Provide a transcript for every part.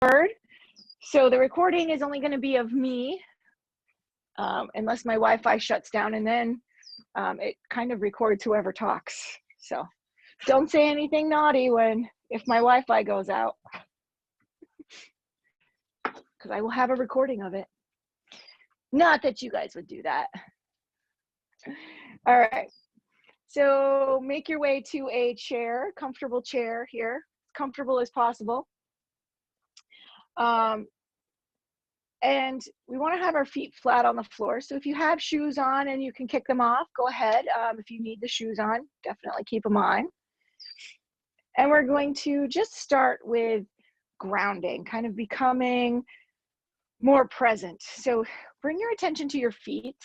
So the recording is only going to be of me, unless my Wi-Fi shuts down, and then it kind of records whoever talks. So don't say anything naughty if my Wi-Fi goes out, because I will have a recording of it. Not that you guys would do that. All right. So make your way to a chair, comfortable chair here, as comfortable as possible. And we want to have our feet flat on the floor. So if you have shoes on and you can kick them off, go ahead. If you need the shoes on, definitely keep them on. And we're going to just start with grounding, kind of becoming more present. So bring your attention to your feet.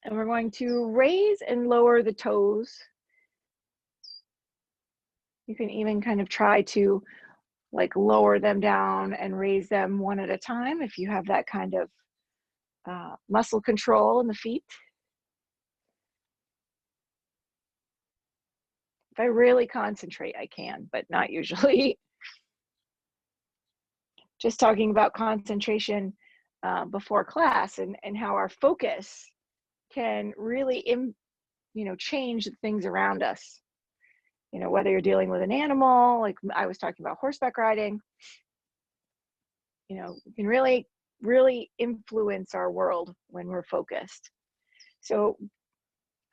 And we're going to raise and lower the toes. You can even kind of try to lower them down and raise them one at a time if you have that kind of muscle control in the feet. If I really concentrate, I can, but not usually. Just talking about concentration before class and how our focus can really change the things around us. Whether you're dealing with an animal, like I was talking about horseback riding, we can really, really influence our world when we're focused. So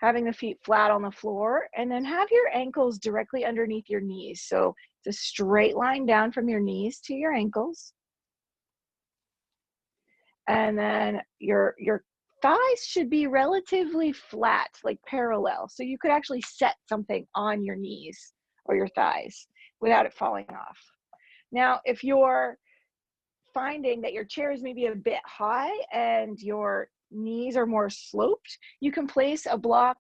having the feet flat on the floor, and then have your ankles directly underneath your knees. So it's a straight line down from your knees to your ankles. And then your thighs should be relatively flat, like parallel. So you could actually set something on your knees or your thighs without it falling off. Now, if you're finding that your chair is maybe a bit high and your knees are more sloped, you can place a block,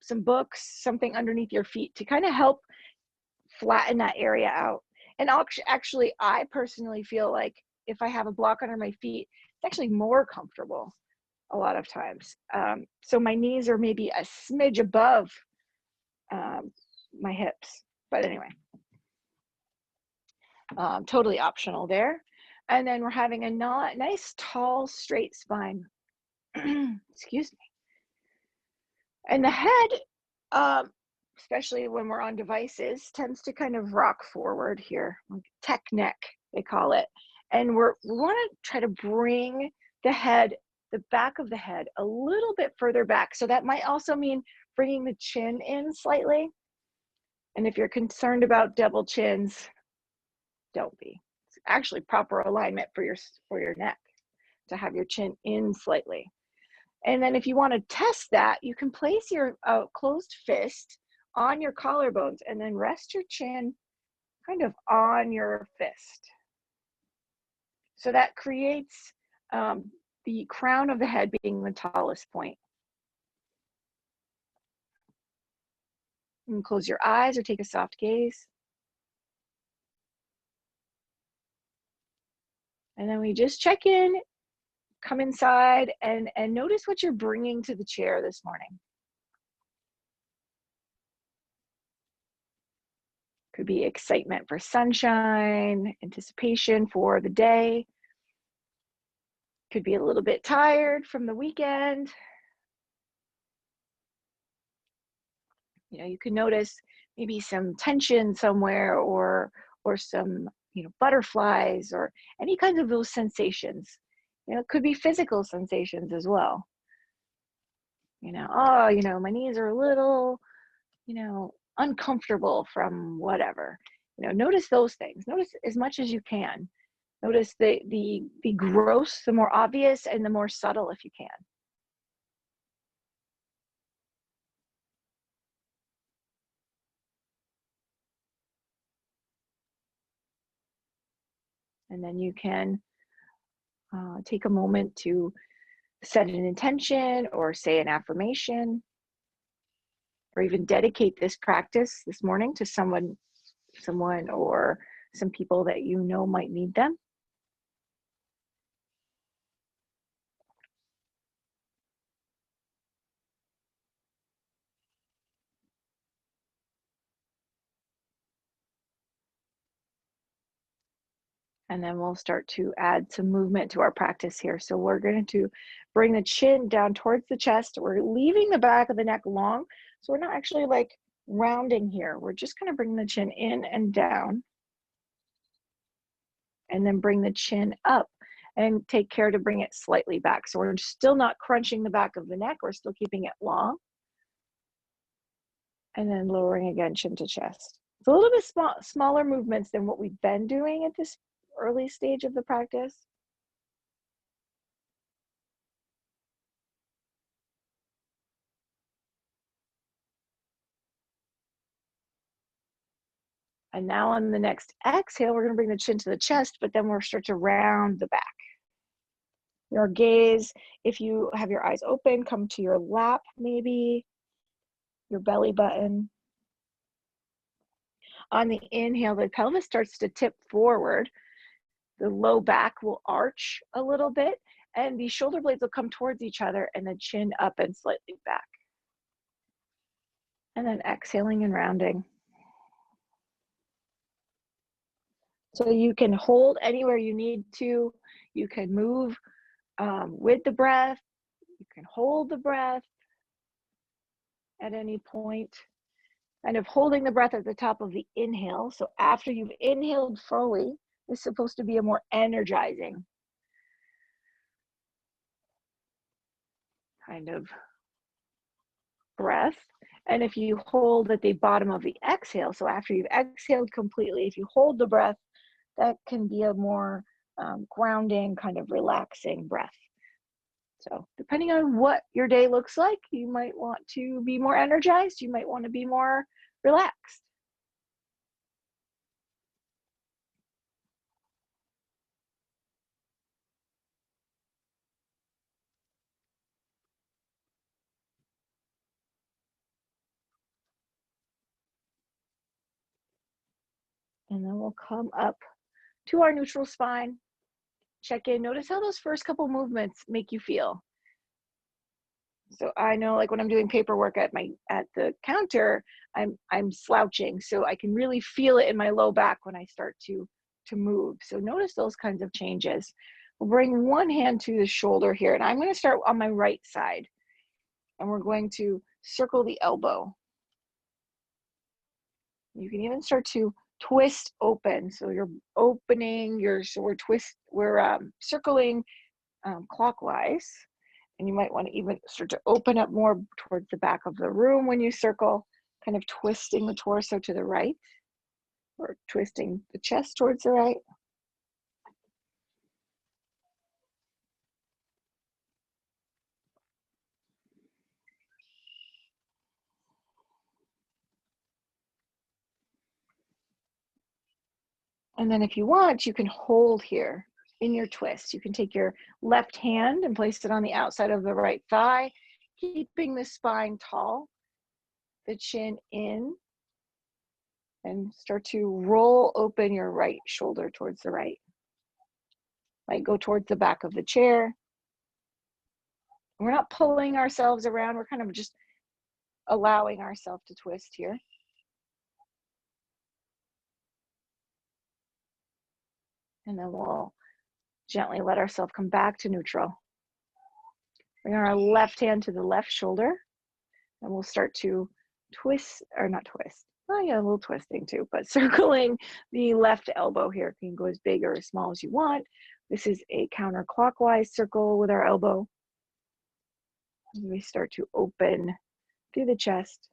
some books, something underneath your feet to kind of help flatten that area out. And actually, I personally feel like if I have a block under my feet, it's actually more comfortable a lot of times. So my knees are maybe a smidge above my hips, but anyway, totally optional there. And then we're having a nice, tall, straight spine. Excuse me. And the head, especially when we're on devices, tends to kind of rock forward here, like tech neck, they call it. And we want to try to bring the back of the head a little bit further back. So that might also mean bringing the chin in slightly. And if you're concerned about double chins, don't be. It's actually proper alignment for your neck to have your chin in slightly. And then if you want to test that, you can place your closed fist on your collarbones and then rest your chin kind of on your fist. So that creates the crown of the head being the tallest point. You can close your eyes or take a soft gaze. And then we just check in, come inside, and notice what you're bringing to the chair this morning. Could be excitement for sunshine, anticipation for the day. Could be a little bit tired from the weekend. You can notice maybe some tension somewhere or some, butterflies or any kinds of those sensations. It could be physical sensations as well. My knees are a little, uncomfortable from whatever. Notice those things. Notice as much as you can. Notice the gross, the more obvious, and the more subtle if you can. And then you can take a moment to set an intention or say an affirmation, or even dedicate this practice this morning to someone or some people that might need them. And then we'll start to add some movement to our practice here. So we're going to bring the chin down towards the chest. We're leaving the back of the neck long. So we're not actually like rounding here. We're just kind of bringing the chin in and down. And then bring the chin up and take care to bring it slightly back. So we're still not crunching the back of the neck. We're still keeping it long. And then lowering again, chin to chest. It's a little bit smaller movements than what we've been doing at this early stage of the practice. And now on the next exhale, we're going to bring the chin to the chest, but then we'll start to round the back. Your gaze, if you have your eyes open, come to your lap, maybe your belly button. On the inhale, the pelvis starts to tip forward. The low back will arch a little bit, and the shoulder blades will come towards each other, and the chin up and slightly back. And then exhaling and rounding. So you can hold anywhere you need to. You can move with the breath. You can hold the breath at any point. Kind of holding the breath at the top of the inhale. So after you've inhaled fully, it's supposed to be a more energizing kind of breath. And if you hold at the bottom of the exhale, so after you've exhaled completely, if you hold the breath, that can be a more grounding, kind of relaxing breath. So depending on what your day looks like, you might want to be more energized, you might want to be more relaxed. And then we'll come up to our neutral spine, check in, notice how those first couple movements make you feel. So I know, like when I'm doing paperwork at the counter, I'm slouching, so I can really feel it in my low back when I start to move. So notice those kinds of changes. We'll bring one hand to the shoulder here, and I'm going to start on my right side, and we're going to circle the elbow. You can even start to twist open. So you're opening we're circling clockwise. And you might want to even start to open up more towards the back of the room when you circle, kind of twisting the torso to the right or twisting the chest towards the right. And then if you want, you can hold here in your twist. You can take your left hand and place it on the outside of the right thigh, keeping the spine tall, the chin in, and start to roll open your right shoulder towards the right. Might go towards the back of the chair. We're not pulling ourselves around. We're kind of just allowing ourselves to twist here. And then we'll gently let ourselves come back to neutral. Bring our left hand to the left shoulder, and we'll start to twist, or not twist. Oh yeah, a little twisting too, but circling the left elbow here. You can go as big or as small as you want. This is a counterclockwise circle with our elbow. And we start to open through the chest.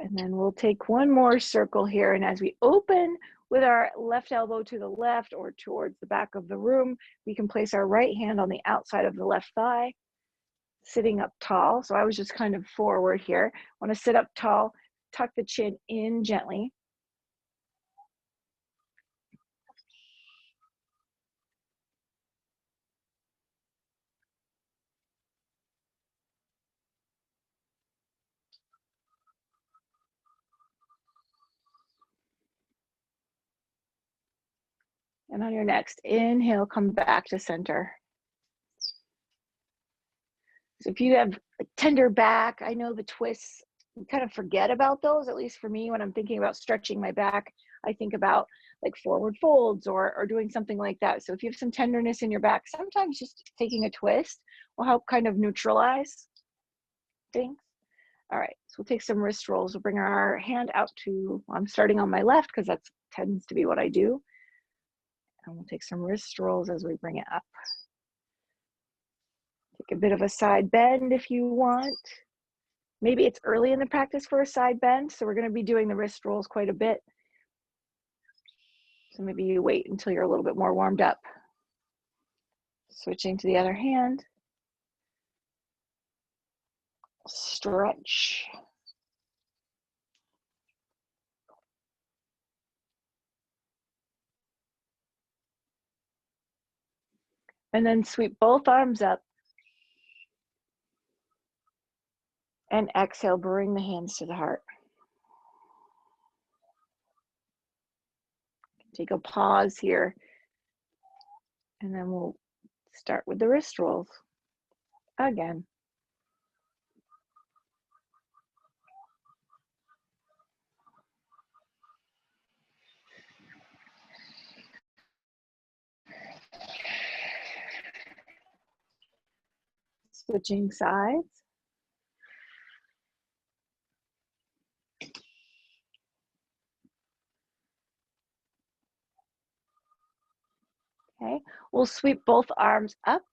And then we'll take one more circle here. And as we open with our left elbow to the left or towards the back of the room, we can place our right hand on the outside of the left thigh, sitting up tall. So I was just kind of forward here. Want to sit up tall, tuck the chin in gently. And on your next inhale, come back to center. So if you have a tender back, I know the twists, we kind of forget about those, at least for me, when I'm thinking about stretching my back, I think about like forward folds or doing something like that. So if you have some tenderness in your back, sometimes just taking a twist will help kind of neutralize things. All right, so we'll take some wrist rolls. We'll bring our hand out to, I'm starting on my left because that tends to be what I do. And we'll take some wrist rolls as we bring it up. Take a bit of a side bend if you want. Maybe it's early in the practice for a side bend, so we're going to be doing the wrist rolls quite a bit. So maybe you wait until you're a little bit more warmed up. Switching to the other hand. Stretch. And then sweep both arms up. And exhale, bring the hands to the heart. Take a pause here. And then we'll start with the wrist rolls again. Switching sides. Okay, we'll sweep both arms up.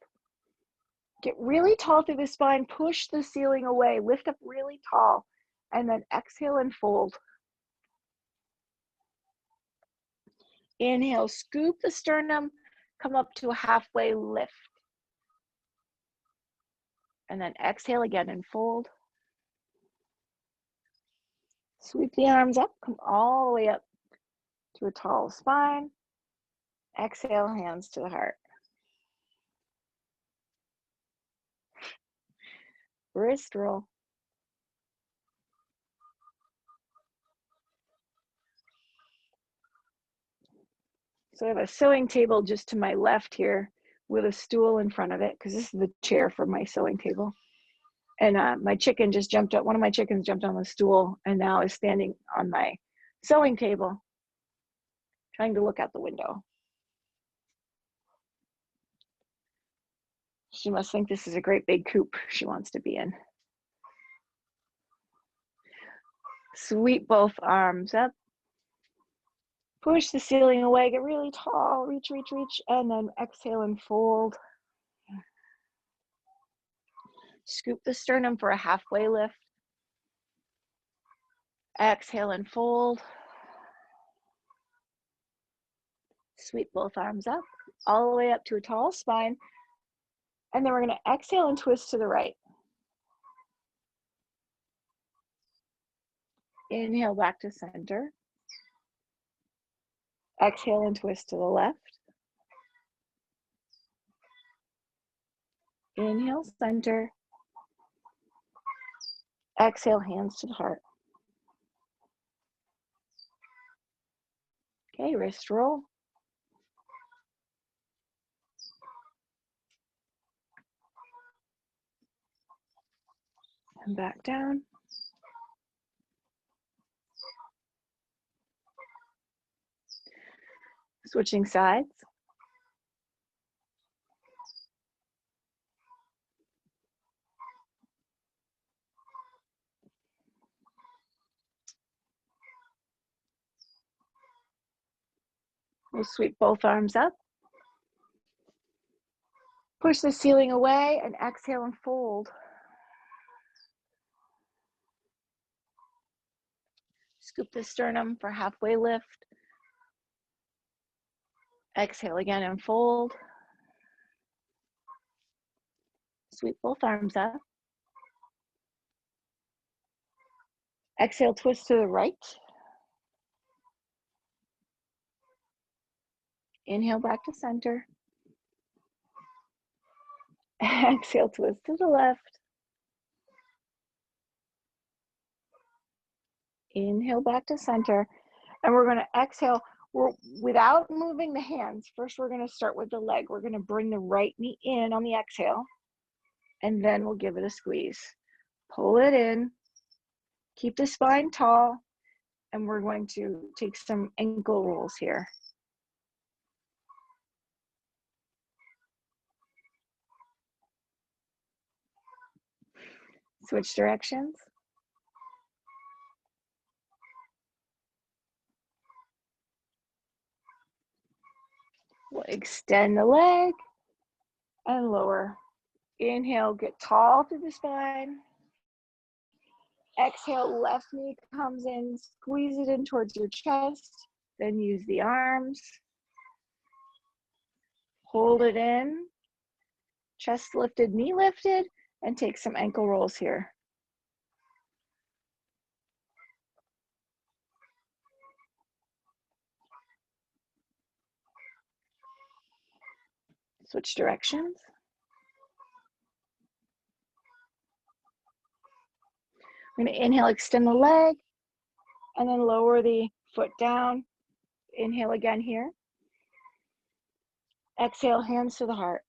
Get really tall through the spine, push the ceiling away, lift up really tall, and then exhale and fold. Inhale, scoop the sternum, come up to a halfway lift. And then exhale again and fold. Sweep the arms up, come all the way up to a tall spine. Exhale, hands to the heart. Wrist roll. So I have a sewing table just to my left here with a stool in front of it, because this is the chair for my sewing table. And my chicken just jumped up, one of my chickens jumped on the stool and now is standing on my sewing table, trying to look out the window. She must think this is a great big coop she wants to be in. Sweep both arms up. Push the ceiling away, get really tall, reach, reach, reach, and then exhale and fold. Scoop the sternum for a halfway lift. Exhale and fold. Sweep both arms up, all the way up to a tall spine. And then we're going to exhale and twist to the right. Inhale back to center. Exhale and twist to the left. Inhale, center. Exhale, hands to the heart. Okay, wrist roll. And back down. Switching sides. We'll sweep both arms up. Push the ceiling away and exhale and fold. Scoop the sternum for halfway lift. Exhale again and fold. Sweep both arms up. Exhale, twist to the right. Inhale back to center. Exhale, twist to the left. Inhale back to center. And we're going to exhale, without moving the hands, first we're going to start with the leg. We're going to bring the right knee in on the exhale, and then we'll give it a squeeze. Pull it in, keep the spine tall, and we're going to take some ankle rolls here. Switch directions. We'll extend the leg and lower. Inhale, get tall through the spine. Exhale, left knee comes in, squeeze it in towards your chest, then use the arms. Hold it in, chest lifted, knee lifted, and take some ankle rolls here. Switch directions. I'm going to inhale, extend the leg, and then lower the foot down. Inhale again here. Exhale, hands to the heart.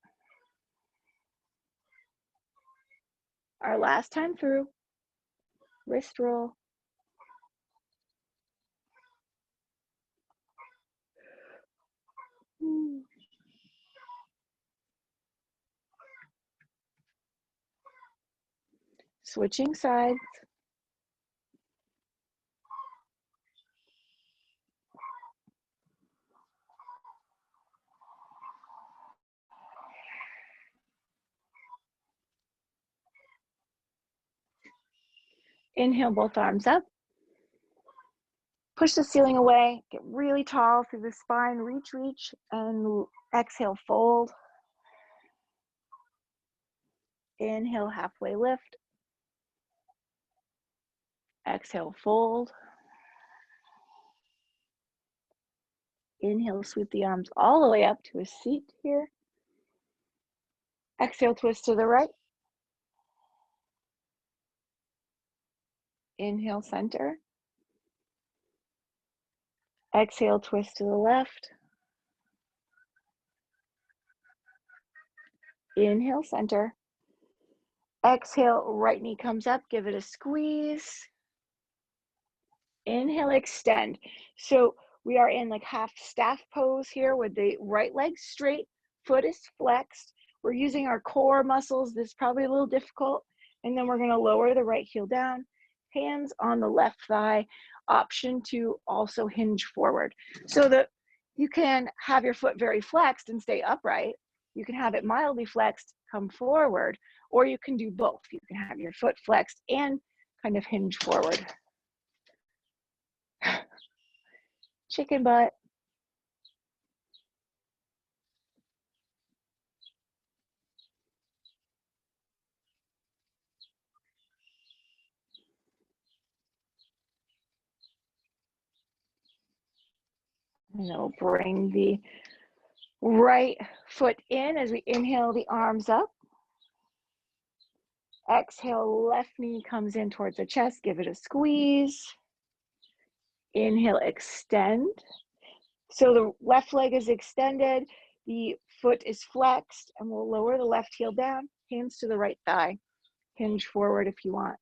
Our last time through, wrist roll. Switching sides. Inhale, both arms up. Push the ceiling away, get really tall through the spine, reach, and exhale, fold. Inhale, halfway lift. Exhale, fold. Inhale, sweep the arms all the way up to a seat here. Exhale, twist to the right. Inhale, center. Exhale, twist to the left. Inhale, center. Exhale, right knee comes up, give it a squeeze. Inhale, extend. So we are in like half staff pose here with the right leg straight, foot is flexed. We're using our core muscles. This is probably a little difficult. And then we're going to lower the right heel down, hands on the left thigh, option to also hinge forward. So that you can have your foot very flexed and stay upright. You can have it mildly flexed, come forward, or you can do both. You can have your foot flexed and kind of hinge forward. Chicken butt. And then we'll bring the right foot in as we inhale the arms up. Exhale, left knee comes in towards the chest, give it a squeeze. Inhale, extend. So the left leg is extended, the foot is flexed, and we'll lower the left heel down, hands to the right thigh. Hinge forward if you want.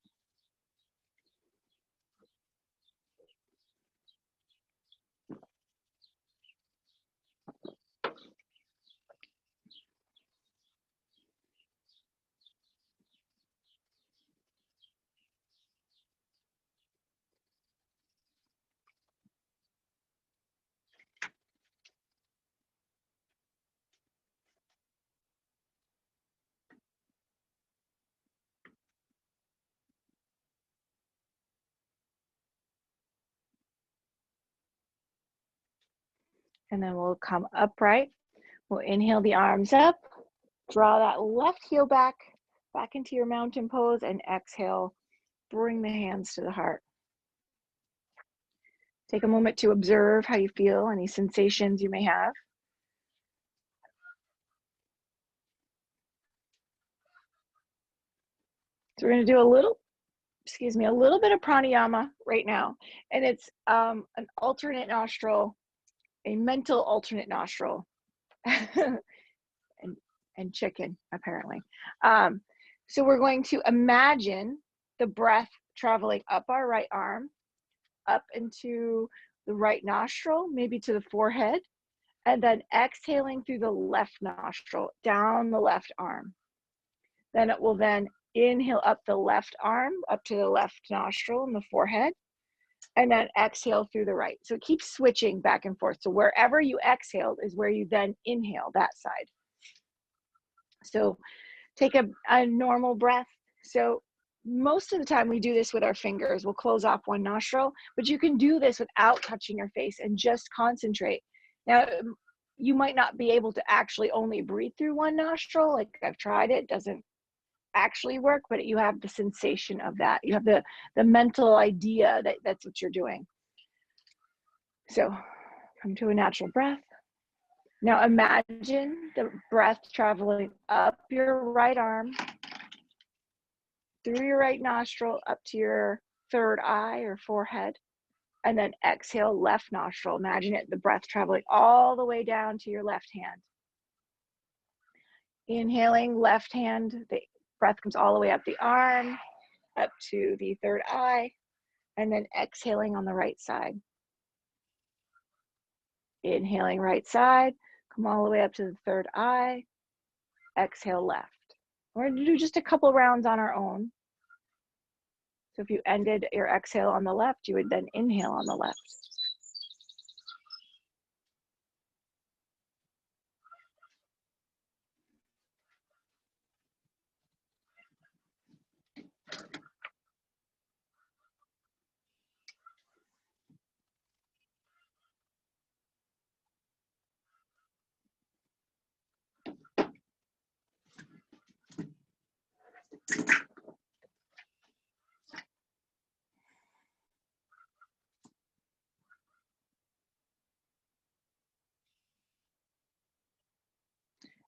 And then we'll come upright. We'll inhale the arms up, draw that left heel back into your mountain pose, and exhale, bring the hands to the heart. Take a moment to observe how you feel, any sensations you may have. So we're going to do a little bit of pranayama right now. And it's an alternate nostril a mental alternate nostril. and chicken, apparently. So we're going to imagine the breath traveling up our right arm, up into the right nostril, maybe to the forehead, and then exhaling through the left nostril, down the left arm. Then it will then inhale up the left arm, up to the left nostril and the forehead, and then exhale through the right. So it keeps switching back and forth. So wherever you exhaled is where you then inhale that side. So take a normal breath. So most of the time we do this with our fingers. We'll close off one nostril, but you can do this without touching your face and just concentrate. Now, you might not be able to actually only breathe through one nostril. Like I've tried it, doesn't actually work, but you have the sensation of that. You have the mental idea that that's what you're doing. So come to a natural breath. Now imagine the breath traveling up your right arm, through your right nostril, up to your third eye or forehead, and then exhale left nostril. Imagine it, the breath traveling all the way down to your left hand. Inhaling left hand, the breath comes all the way up the arm, up to the third eye, and then exhaling on the right side. Inhaling right side, come all the way up to the third eye, exhale left. We're going to do just a couple rounds on our own. So if you ended your exhale on the left, you would then inhale on the left.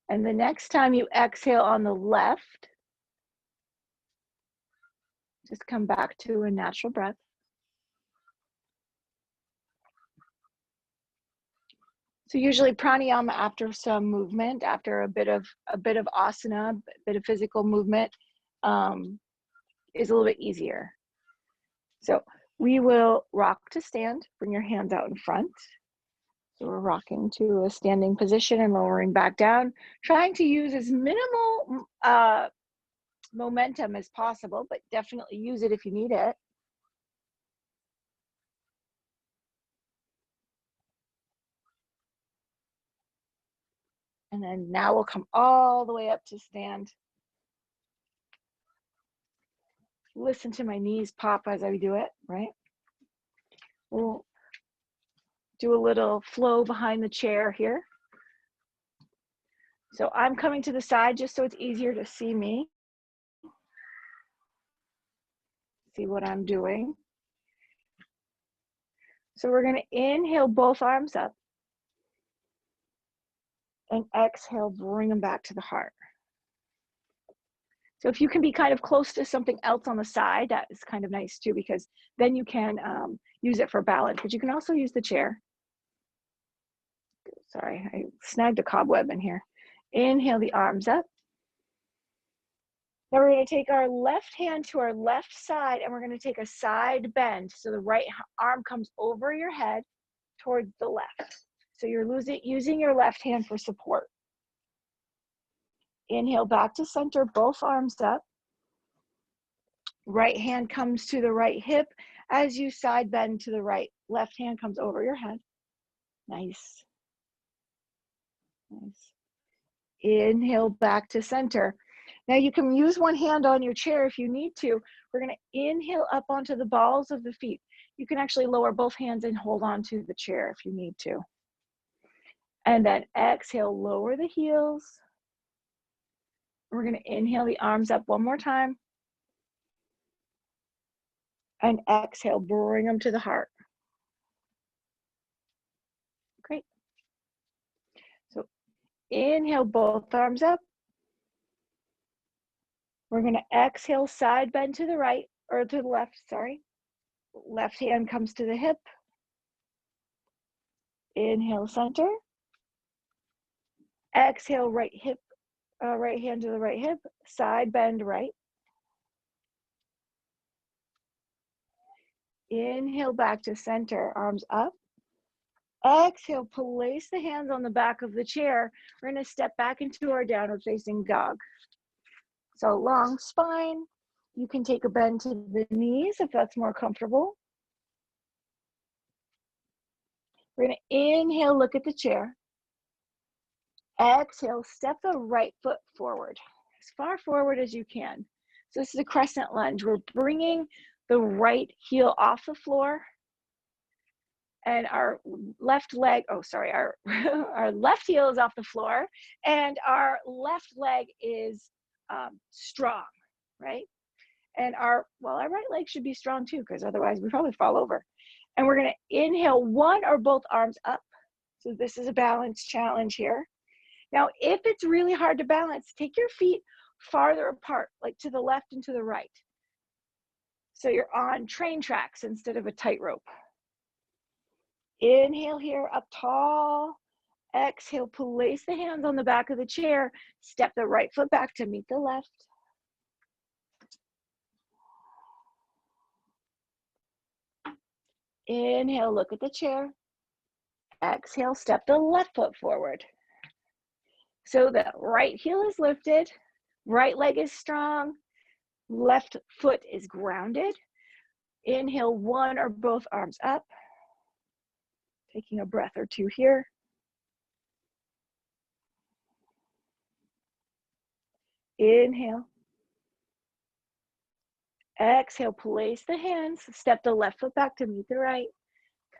And the next time you exhale on the left, just come back to a natural breath. So usually pranayama after some movement, after a bit of asana, a bit of physical movement, is a little bit easier. So we will rock to stand, bring your hands out in front. So we're rocking to a standing position and lowering back down, trying to use as minimal momentum as possible, but definitely use it if you need it. And then now we'll come all the way up to stand. Listen to my knees pop as I do it, right? We'll do a little flow behind the chair here. So I'm coming to the side just so it's easier to see me. See what I'm doing. So we're going to inhale both arms up and exhale, bring them back to the heart. So if you can be kind of close to something else on the side, that is kind of nice too, because then you can use it for balance, but you can also use the chair. Sorry, I snagged a cobweb in here. Inhale the arms up. Now we're going to take our left hand to our left side and we're going to take a side bend. So the right arm comes over your head towards the left. So you're using your left hand for support. Inhale back to center, both arms up. Right hand comes to the right hip as you side bend to the right. Left hand comes over your head. Nice. Nice. Inhale back to center. Now you can use one hand on your chair if you need to. We're going to inhale up onto the balls of the feet. You can actually lower both hands and hold on to the chair if you need to. And then exhale, lower the heels. We're going to inhale the arms up one more time. And exhale, bring them to the heart. Great. So inhale, both arms up. We're going to exhale, side bend to the right, or to the left, sorry. Left hand comes to the hip. Inhale, center. Exhale, right hip, right hand to the right hip, side bend right. Inhale back to center, arms up. Exhale, place the hands on the back of the chair. We're going to step back into our downward facing dog. So long spine. You can take a bend to the knees if that's more comfortable. We're going to inhale, look at the chair. Exhale, step the right foot forward, as far forward as you can. So this is a crescent lunge. We're bringing the right heel off the floor and our left leg, our left heel is off the floor and our left leg is strong, right? And our right leg should be strong too, because otherwise we probably fall over. And we're gonna inhale one or both arms up. So this is a balance challenge here. Now, if it's really hard to balance, take your feet farther apart, like to the left and to the right. So you're on train tracks instead of a tightrope. Inhale here, up tall. Exhale, place the hands on the back of the chair. Step the right foot back to meet the left. Inhale, look at the chair. Exhale, step the left foot forward. So the right heel is lifted, right leg is strong, left foot is grounded. Inhale, one or both arms up. Taking a breath or two here. Inhale. Exhale, place the hands, step the left foot back to meet the right.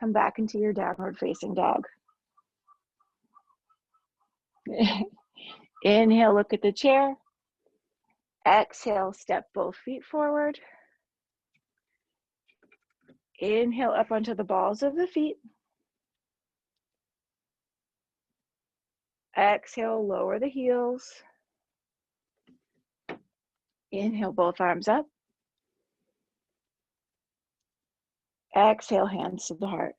Come back into your downward facing dog. Inhale, look at the chair. Exhale, step both feet forward. Inhale, up onto the balls of the feet. Exhale, lower the heels. Inhale, both arms up. Exhale, hands to the heart.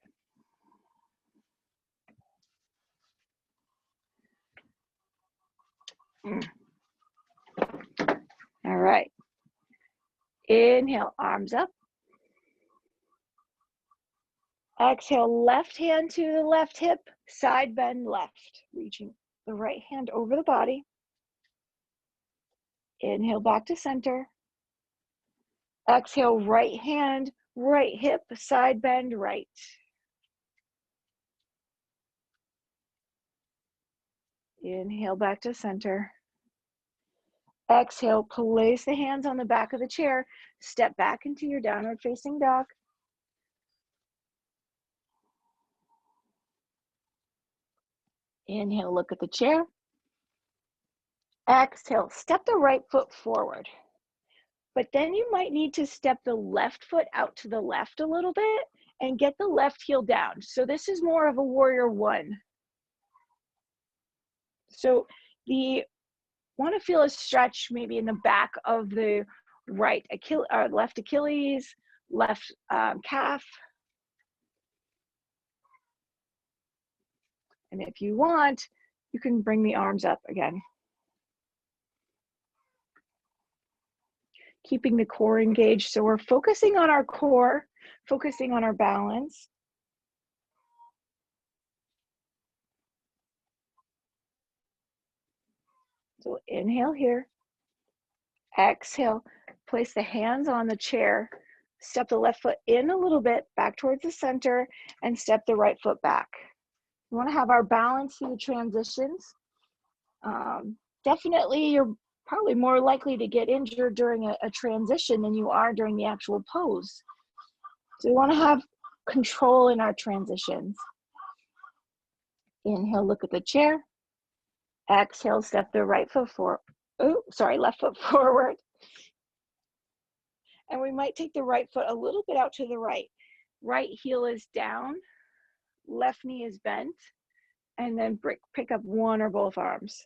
All right. Inhale, arms up. Exhale, left hand to the left hip, side bend left, reaching the right hand over the body. Inhale back to center. Exhale, right hand, right hip, side bend right. Inhale back to center. Exhale, place the hands on the back of the chair. Step back into your downward facing dog. Inhale, look at the chair. Exhale, step the right foot forward. But then you might need to step the left foot out to the left a little bit and get the left heel down. So this is more of a warrior one. So want to feel a stretch maybe in the back of the left Achilles, left calf. And if you want, you can bring the arms up again. Keeping the core engaged. So we're focusing on our core, focusing on our balance. So inhale here. Exhale, place the hands on the chair. Step the left foot in a little bit, back towards the center, and step the right foot back. We want to have our balance through the transitions. Definitely, you're probably more likely to get injured during a transition than you are during the actual pose. So we want to have control in our transitions. Inhale, look at the chair. Exhale, step the left foot forward. And we might take the right foot a little bit out to the right. Right heel is down, left knee is bent, and then pick up one or both arms.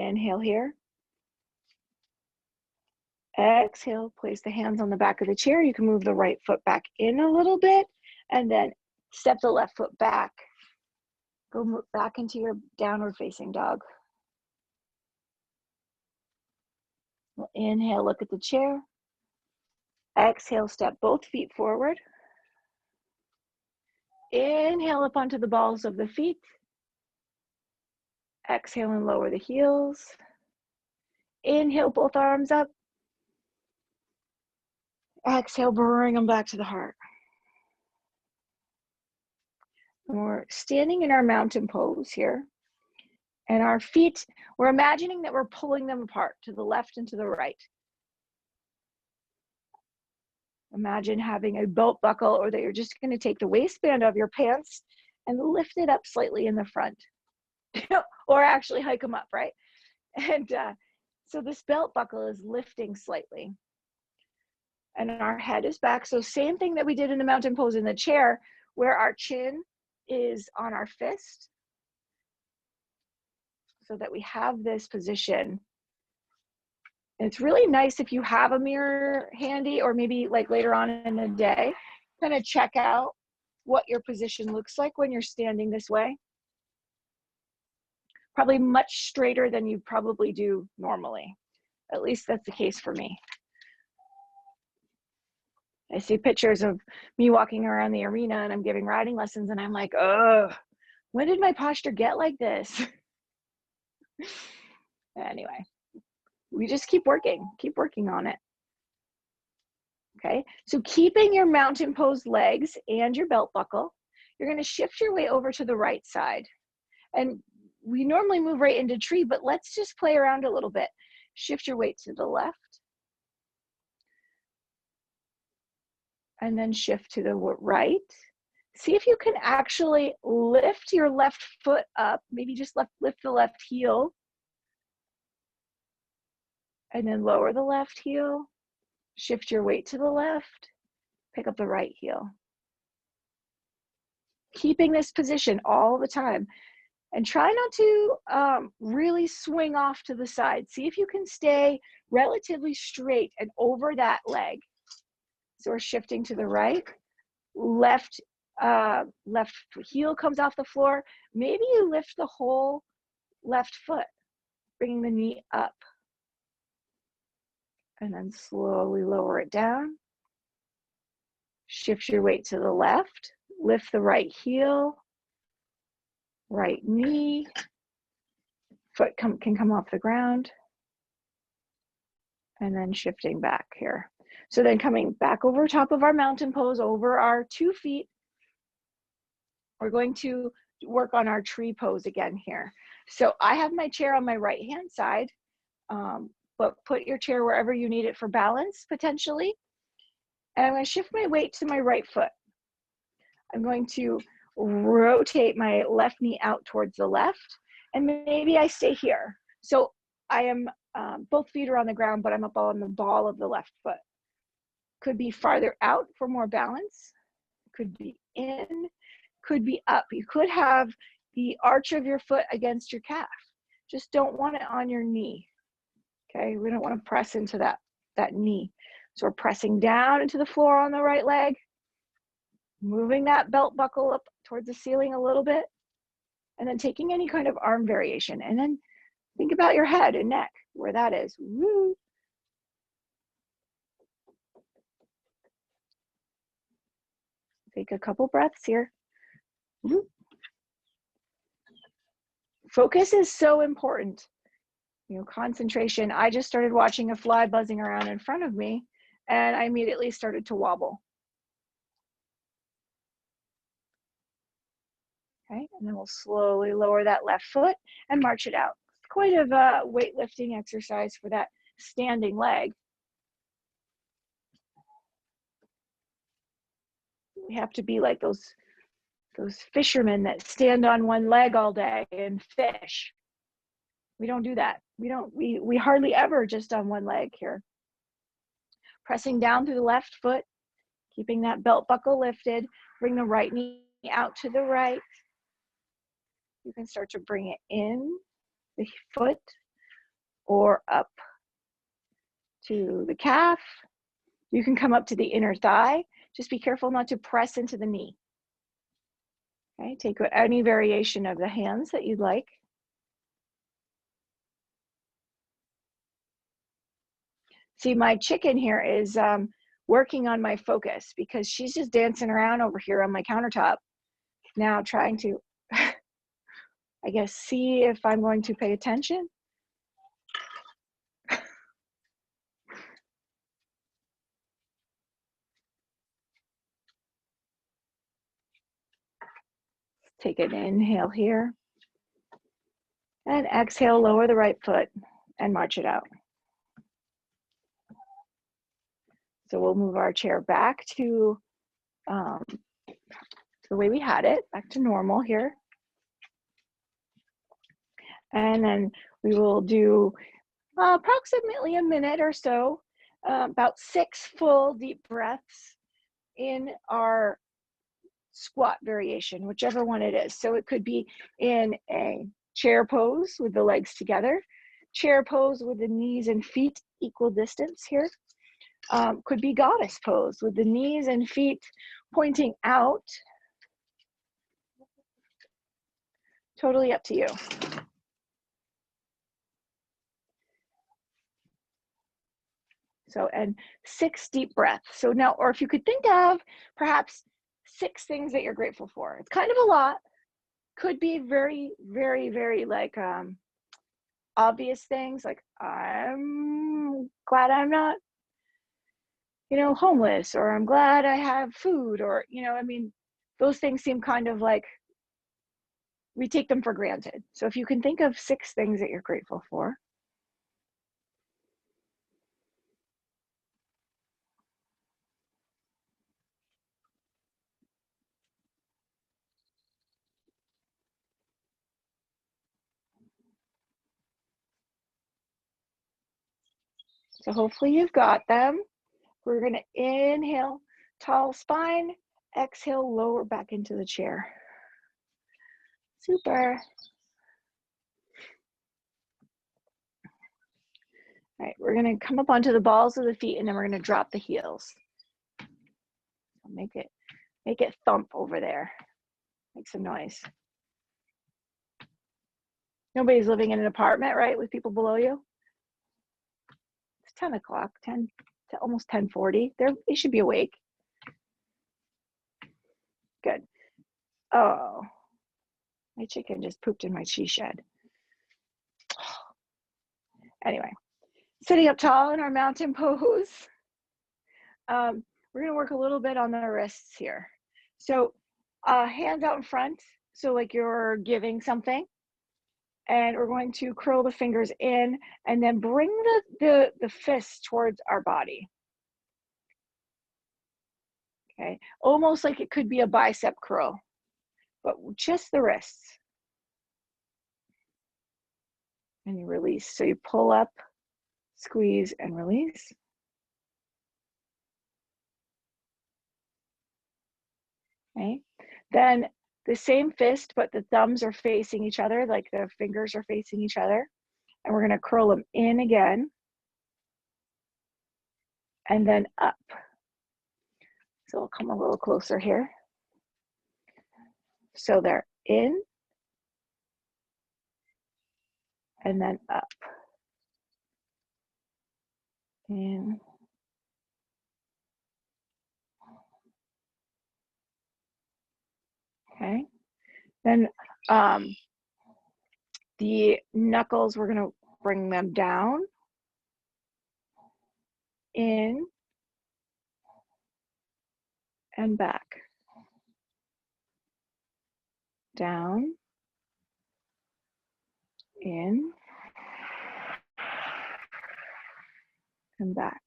Inhale here. Exhale, place the hands on the back of the chair. You can move the right foot back in a little bit and then step the left foot back. Go back into your downward facing dog. We'll inhale, look at the chair. Exhale, step both feet forward. Inhale up onto the balls of the feet. Exhale and lower the heels. Inhale, both arms up. Exhale, bring them back to the heart. And we're standing in our mountain pose here. And our feet, we're imagining that we're pulling them apart to the left and to the right. Imagine having a belt buckle, or that you're just going to take the waistband of your pants and lift it up slightly in the front. Or actually hike them up, right? And so this belt buckle is lifting slightly. And our head is back. So same thing that we did in the mountain pose in the chair, where our chin is on our fist, so that we have this position. And it's really nice if you have a mirror handy, or maybe like later on in the day, kind of check out what your position looks like when you're standing this way. Probably much straighter than you probably do normally. At least that's the case for me. I see pictures of me walking around the arena and I'm giving riding lessons and I'm like, oh, when did my posture get like this? Anyway, we just keep working on it. Okay, so keeping your mountain pose legs and your belt buckle, you're going to shift your weight over to the right side. And we normally move right into tree, but let's just play around a little bit. Shift your weight to the left. And then shift to the right. See if you can actually lift your left foot up. Maybe just lift the left heel. And then lower the left heel. Shift your weight to the left. Pick up the right heel. Keeping this position all the time. And try not to really swing off to the side. See if you can stay relatively straight and over that leg. So we're shifting to the right. Left heel comes off the floor. Maybe you lift the whole left foot, bringing the knee up. And then slowly lower it down. Shift your weight to the left. Lift the right heel. Right knee, foot can come off the ground, and then shifting back here. So then coming back over top of our mountain pose, over our 2 feet, we're going to work on our tree pose again here. So I have my chair on my right hand side, but put your chair wherever you need it for balance potentially. And I'm going to shift my weight to my right foot. I'm going to rotate my left knee out towards the left, and maybe I stay here. So I am, both feet are on the ground, but I'm up on the ball of the left foot. Could be farther out for more balance, could be in, could be up. You could have the arch of your foot against your calf. Just don't want it on your knee, okay? We don't want to press into that knee. So we're pressing down into the floor on the right leg, moving that belt buckle up towards the ceiling a little bit, and then taking any kind of arm variation. And then think about your head and neck, where that is. Woo. Take a couple breaths here. Woo. Focus is so important. You know, concentration. I just started watching a fly buzzing around in front of me, and I immediately started to wobble. Okay, and then we'll slowly lower that left foot and march it out. It's quite a weightlifting exercise for that standing leg. We have to be like those fishermen that stand on one leg all day and fish. We don't do that. We hardly ever just on one leg here. Pressing down through the left foot, keeping that belt buckle lifted, bring the right knee out to the right. You can start to bring it in, the foot, or up to the calf. You can come up to the inner thigh. Just be careful not to press into the knee. Okay, take any variation of the hands that you'd like. See, my chicken here is working on my focus because she's just dancing around over here on my countertop now, trying to, I guess, see if I'm going to pay attention. Take an inhale here. And exhale, lower the right foot and march it out. So we'll move our chair back to the way we had it, back to normal here. And then we will do approximately a minute or so, about 6 full deep breaths in our squat variation, whichever one it is. So it could be in a chair pose with the legs together, chair pose with the knees and feet equal distance here. Could be goddess pose with the knees and feet pointing out. Totally up to you. So, and 6 deep breaths. So now, or if you could think of perhaps 6 things that you're grateful for. It's kind of a lot. Could be very, very, very like obvious things like I'm glad I'm not, you know, homeless, or I'm glad I have food, or, you know, I mean, those things seem kind of like we take them for granted. So if you can think of 6 things that you're grateful for. So hopefully you've got them. We're going to inhale, tall spine, exhale, lower back into the chair. Super. All right, we're going to come up onto the balls of the feet, and then we're going to drop the heels. Make it thump over there. Make some noise. Nobody's living in an apartment, right, with people below you? It's 10 o'clock, 10 to almost 10:40. They should be awake. Good. Oh, my chicken just pooped in my she shed. Anyway, sitting up tall in our mountain pose. We're going to work a little bit on the wrists here. So hands out in front, so like you're giving something. And we're going to curl the fingers in and then bring the fists towards our body. Okay, almost like it could be a bicep curl, but just the wrists. And you release. So you pull up, squeeze, and release. Okay, then the same fist, but the thumbs are facing each other, like the fingers are facing each other. And we're going to curl them in again. And then up. So we'll come a little closer here. So they're in and then up. In. Okay. Then the knuckles, we're going to bring them down, in, and back. Down, in, and back.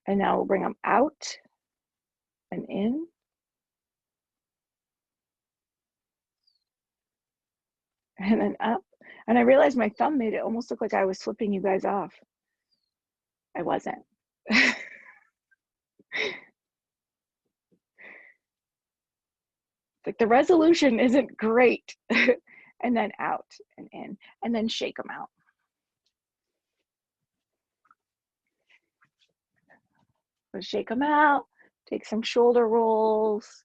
And now we'll bring them out and in. And then up. And I realized my thumb made it almost look like I was flipping you guys off. I wasn't. Like the resolution isn't great. and then out and in, and then shake them out. So shake them out, take some shoulder rolls.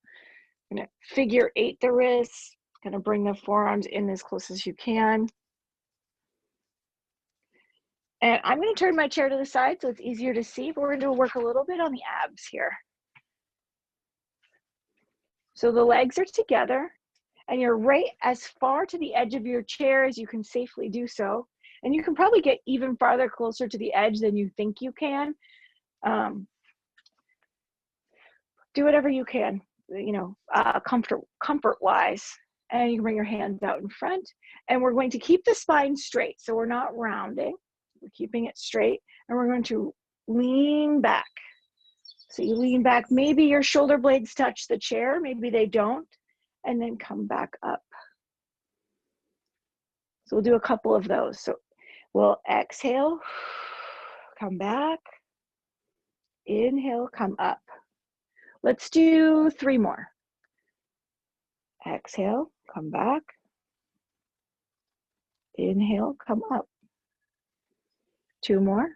Gonna figure 8 the wrists, gonna bring the forearms in as close as you can. And I'm gonna turn my chair to the side so it's easier to see, but we're gonna work a little bit on the abs here. So the legs are together and you're right as far to the edge of your chair as you can safely do so. And you can probably get even farther closer to the edge than you think you can. Do whatever you can, you know, comfort-wise. And you can bring your hands out in front. And we're going to keep the spine straight. So we're not rounding, we're keeping it straight. And we're going to lean back. So you lean back, maybe your shoulder blades touch the chair, maybe they don't, and then come back up. So we'll do a couple of those. So we'll exhale, come back, inhale, come up. Let's do 3 more. Exhale, come back, inhale, come up. 2 more.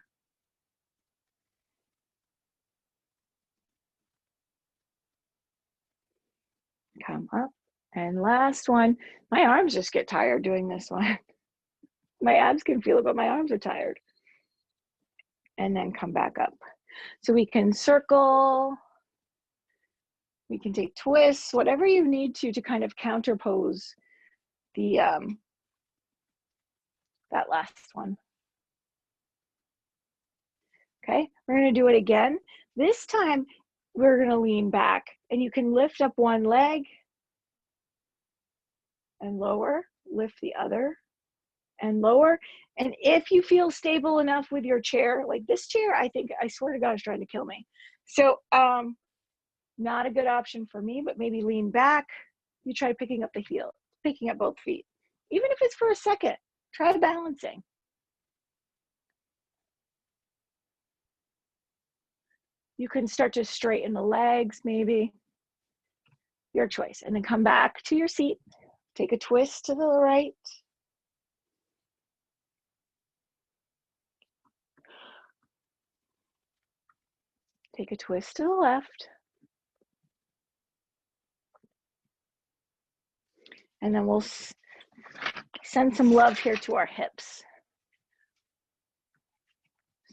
Come up. And last one. My arms just get tired doing this one. My abs can feel it, but my arms are tired. And then come back up. So we can circle, we can take twists, whatever you need to kind of counterpose the that last one. Okay, we're gonna do it again. This time we're gonna lean back and you can lift up one leg and lower, lift the other and lower. And if you feel stable enough with your chair, like this chair, I think, I swear to God, is trying to kill me. So not a good option for me, but maybe lean back. You try picking up the heel, picking up both feet. Even if it's for a second, try balancing. You can start to straighten the legs, maybe. Your choice. And then come back to your seat. Take a twist to the right. Take a twist to the left. And then we'll send some love here to our hips.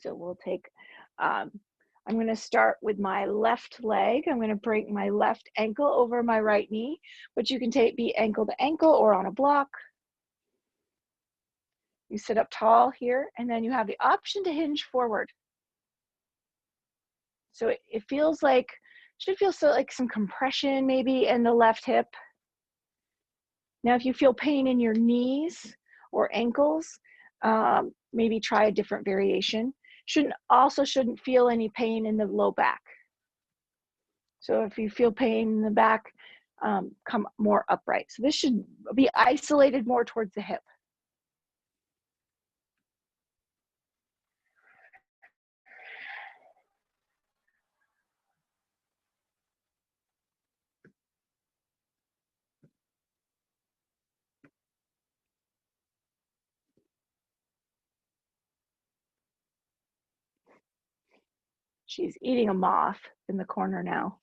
So we'll take, I'm going to start with my left leg. I'm going to bring my left ankle over my right knee, but you can be ankle to ankle or on a block. You sit up tall here, and then you have the option to hinge forward. So it feels like, should feel so like some compression maybe in the left hip. Now, if you feel pain in your knees or ankles, maybe try a different variation. Shouldn't feel any pain in the low back. So if you feel pain in the back, come more upright. So this should be isolated more towards the hip. She's eating a moth in the corner now.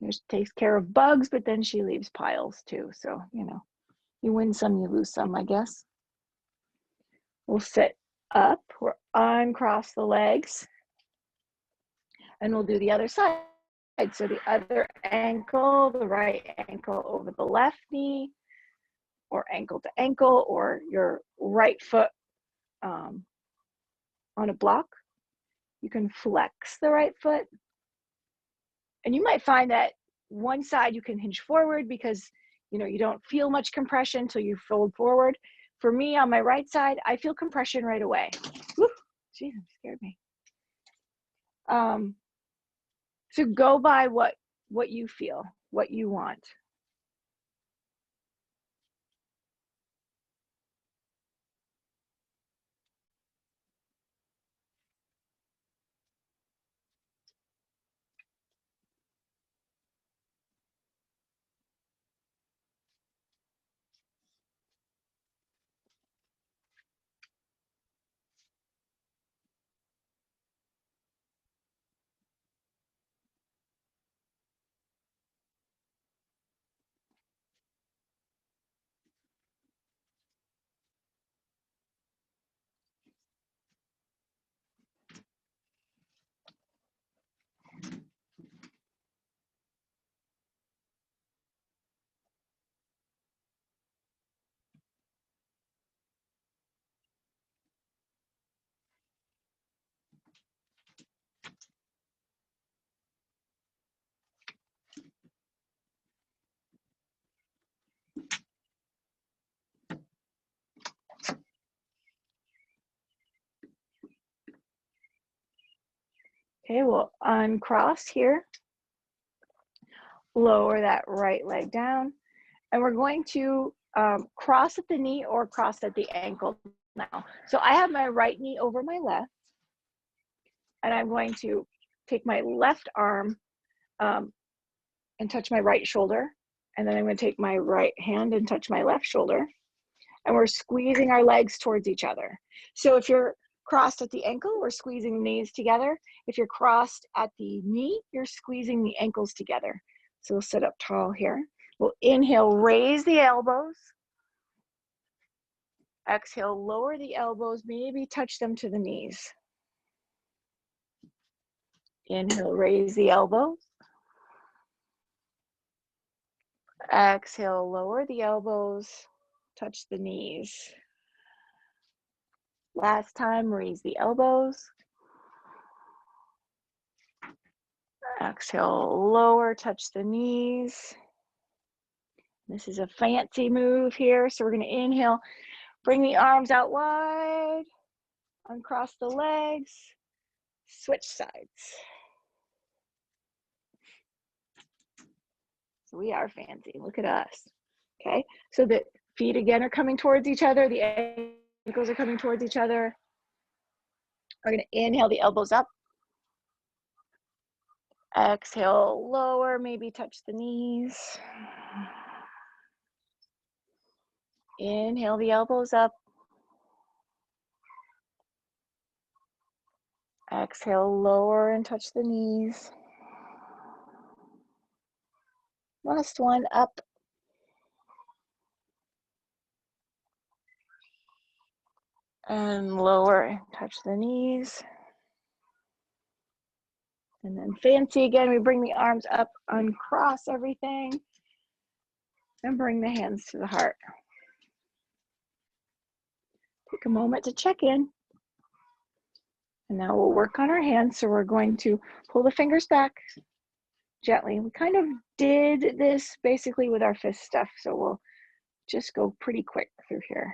She takes care of bugs, but then she leaves piles too. So, you know, you win some, you lose some, I guess. We'll sit up, we'll uncross the legs, and we'll do the other side. So the other ankle, the right ankle over the left knee, or ankle to ankle, or your right foot on a block. You can flex the right foot. And you might find that one side you can hinge forward because, you know, you don't feel much compression until you fold forward. For me, on my right side, I feel compression right away. Whew, geez, it scared me. So go by what you feel, what you want. Okay, we'll uncross here. Lower that right leg down. And we're going to cross at the knee or cross at the ankle now. So I have my right knee over my left. And I'm going to take my left arm and touch my right shoulder. And then I'm going to take my right hand and touch my left shoulder. And we're squeezing our legs towards each other. So if you're crossed at the ankle, we're squeezing the knees together. If you're crossed at the knee, you're squeezing the ankles together. So we'll sit up tall here. We'll inhale, raise the elbows. Exhale, lower the elbows, maybe touch them to the knees. Inhale, raise the elbows. Exhale, lower the elbows, touch the knees. Last time, raise the elbows. Exhale, lower, touch the knees. This is a fancy move here. So we're going to inhale, bring the arms out wide, uncross the legs, switch sides. So we are fancy. Look at us. Okay, so the feet again are coming towards each other. The ankles are coming towards each other. We're going to inhale the elbows up. Exhale, lower, maybe touch the knees. Inhale the elbows up. Exhale, lower and touch the knees. Last one, up. And lower and touch the knees. And then fancy again, we bring the arms up, uncross everything, and bring the hands to the heart. Take a moment to check in. And now we'll work on our hands. So we're going to pull the fingers back gently. We kind of did this basically with our fist stuff, so we'll just go pretty quick through here.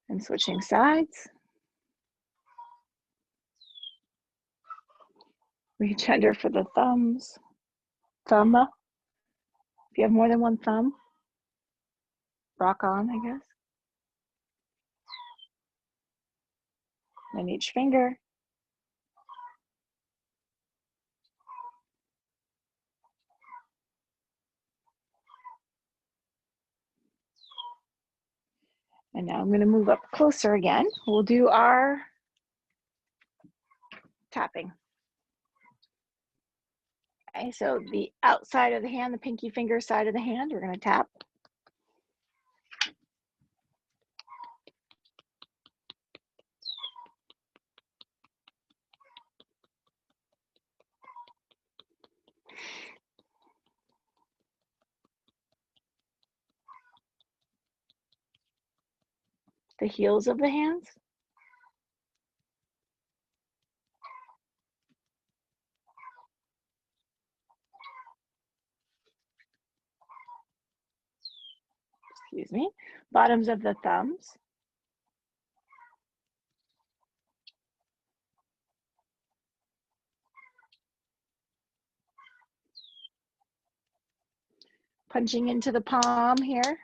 And switching sides. Reach under for the thumbs. Thumb up. If you have more than one thumb, rock on, I guess. Then each finger. And now I'm going to move up closer again. We'll do our tapping. Okay, so the outside of the hand, the pinky finger side of the hand, we're going to tap. The heels of the hands. Excuse me. Bottoms of the thumbs. Punching into the palm here,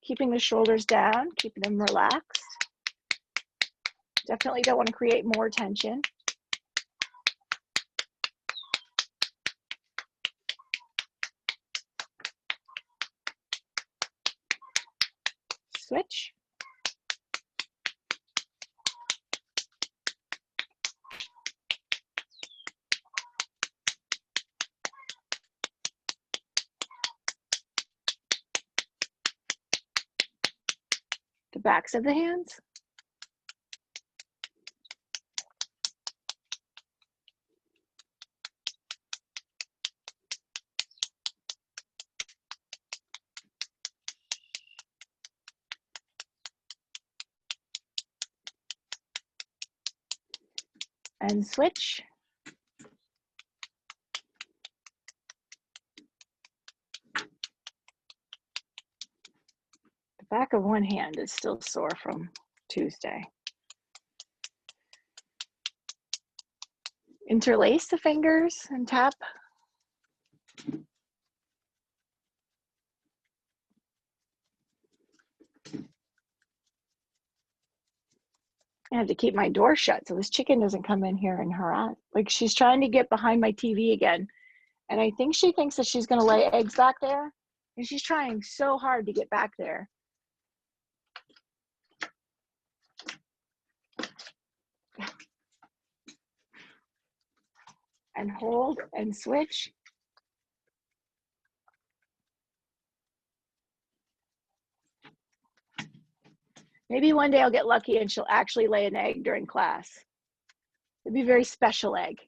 keeping the shoulders down, keeping them relaxed. Definitely don't want to create more tension. Switch. The backs of the hands. and switch. The back of one hand is still sore from Tuesday. Interlace the fingers and tap. I have to keep my door shut so this chicken doesn't come in here and harass. Like, she's trying to get behind my TV again. And I think she thinks that she's going to lay eggs back there. And she's trying so hard to get back there. And hold and switch. Maybe one day I'll get lucky and she'll actually lay an egg during class. It'd be a very special egg.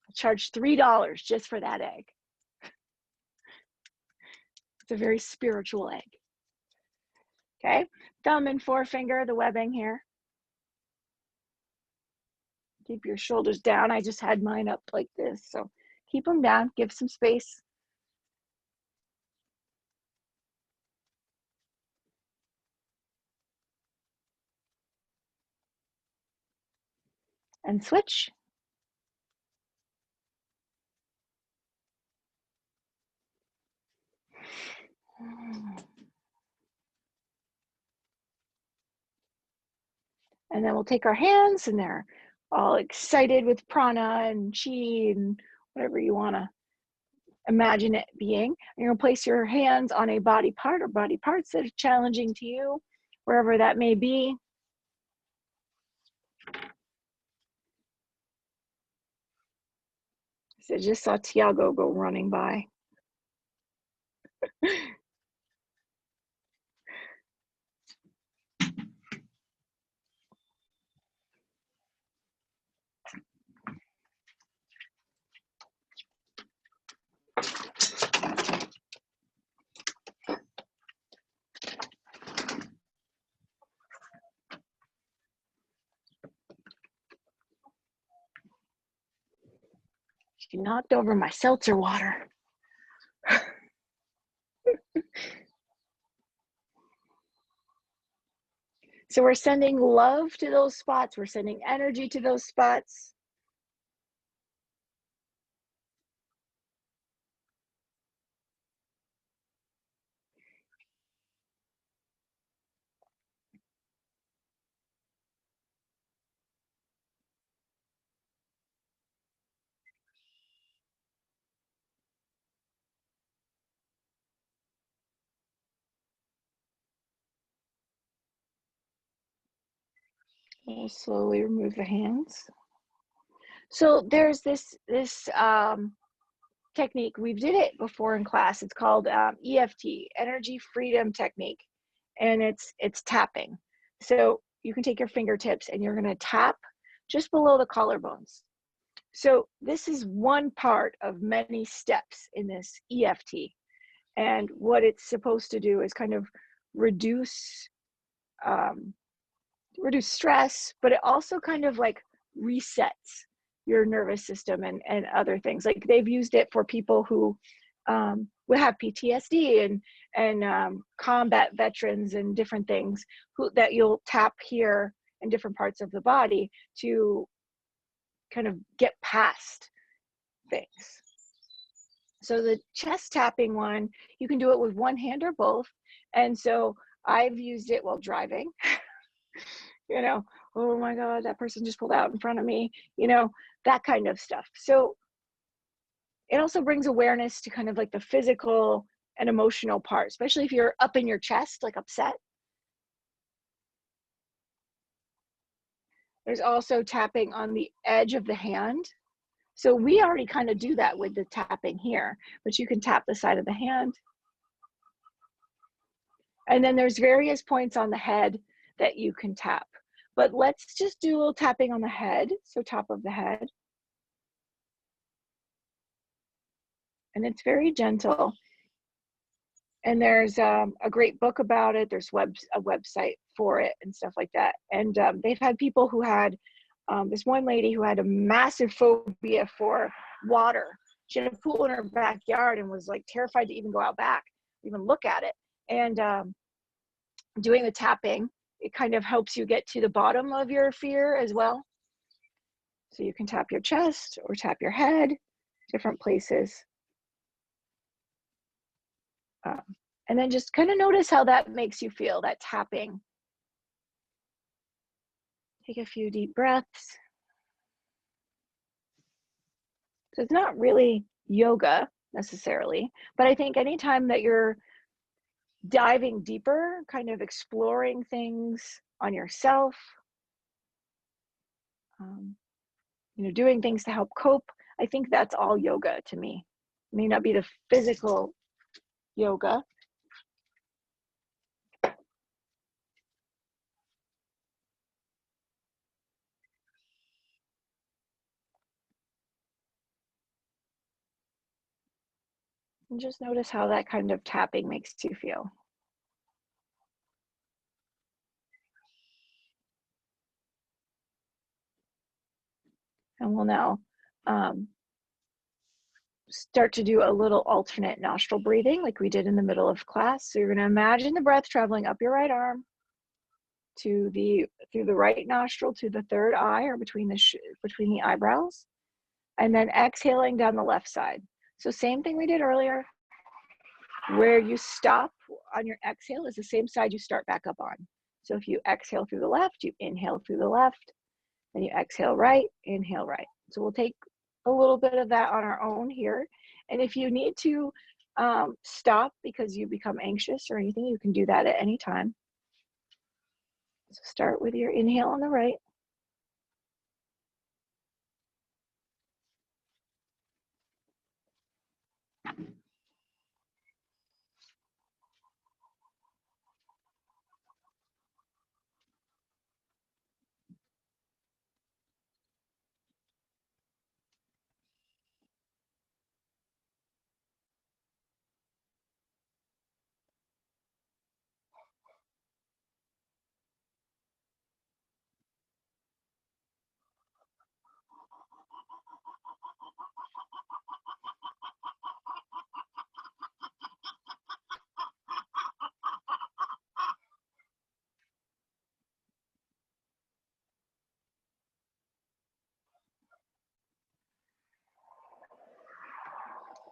I'll charge $3 just for that egg. It's a very spiritual egg. Okay, thumb and forefinger, the webbing here. Keep your shoulders down. I just had mine up like this, so keep them down, give some space. And switch. And then we'll take our hands, and they're all excited with prana and chi and whatever you want to imagine it being. You're going to place your hands on a body part or body parts that are challenging to you, wherever that may be. So just saw Tiago go running by. She knocked over my seltzer water. So we're sending love to those spots. We're sending energy to those spots. We'll slowly remove the hands. So there's this technique. We did it before in class. It's called EFT, Energy Freedom Technique, and it's tapping. So you can take your fingertips and you're going to tap just below the collarbones. So this is one part of many steps in this EFT, and what it's supposed to do is kind of reduce stress, but it also kind of like resets your nervous system and other things. Like, they've used it for people who would have PTSD and combat veterans and different things that you'll tap here in different parts of the body to kind of get past things. So the chest tapping one, you can do it with one hand or both. And so I've used it while driving. You know, oh my God, that person just pulled out in front of me, you know, that kind of stuff. So it also brings awareness to kind of like the physical and emotional part, especially if you're up in your chest, like upset. There's also tapping on the edge of the hand. So we already kind of do that with the tapping here, but you can tap the side of the hand. And then there's various points on the head that you can tap. But let's just do a little tapping on the head, so top of the head. And it's very gentle. And there's a great book about it. There's a website for it and stuff like that. And they've had people who had, this one lady who had a massive phobia for water. She had a pool in her backyard and was like terrified to even go out back, even look at it. And doing the tapping, it kind of helps you get to the bottom of your fear as well. So you can tap your chest or tap your head, different places. And then just kind of notice how that makes you feel, that tapping. Take a few deep breaths. So it's not really yoga necessarily, but I think anytime that you're diving deeper, kind of exploring things on yourself, you know, doing things to help cope, I think that's all yoga to me. It may not be the physical yoga. And just notice how that kind of tapping makes you feel. And we'll now start to do a little alternate nostril breathing like we did in the middle of class. So you're going to imagine the breath traveling up your right arm to through the right nostril to the third eye, or between the eyebrows, and then exhaling down the left side. So same thing we did earlier, where you stop on your exhale is the same side you start back up on. So if you exhale through the left, you inhale through the left, then you exhale right, inhale right. So we'll take a little bit of that on our own here. And if you need to stop because you become anxious or anything, you can do that at any time. So start with your inhale on the right.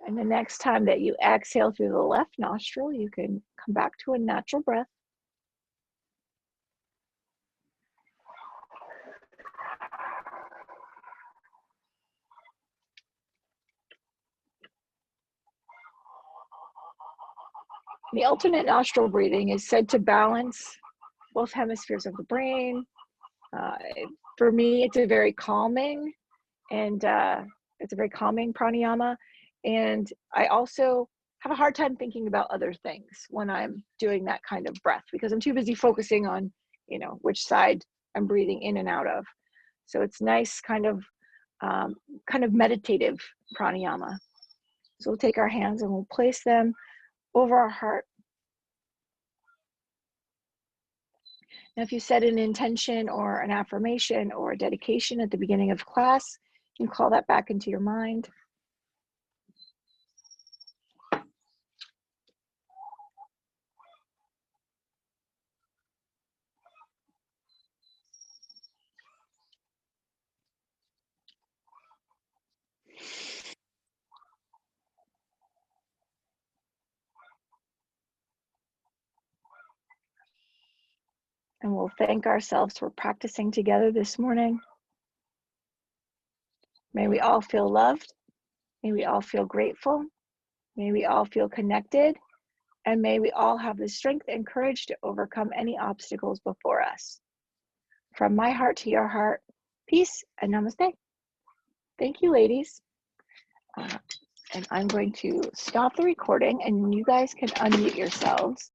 And the next time that you exhale through the left nostril, you can come back to a natural breath. The alternate nostril breathing is said to balance both hemispheres of the brain. For me, it's a very calming pranayama. And I also have a hard time thinking about other things when I'm doing that kind of breath, because I'm too busy focusing on, you know, which side I'm breathing in and out of. So it's nice kind of meditative pranayama. So we'll take our hands and we'll place them over our heart. Now, if you set an intention or an affirmation or a dedication at the beginning of class, you can call that back into your mind. And we'll thank ourselves for practicing together this morning. May we all feel loved. May we all feel grateful. May we all feel connected. And may we all have the strength and courage to overcome any obstacles before us. From my heart to your heart, peace and namaste. Thank you, ladies. And I'm going to stop the recording and you guys can unmute yourselves.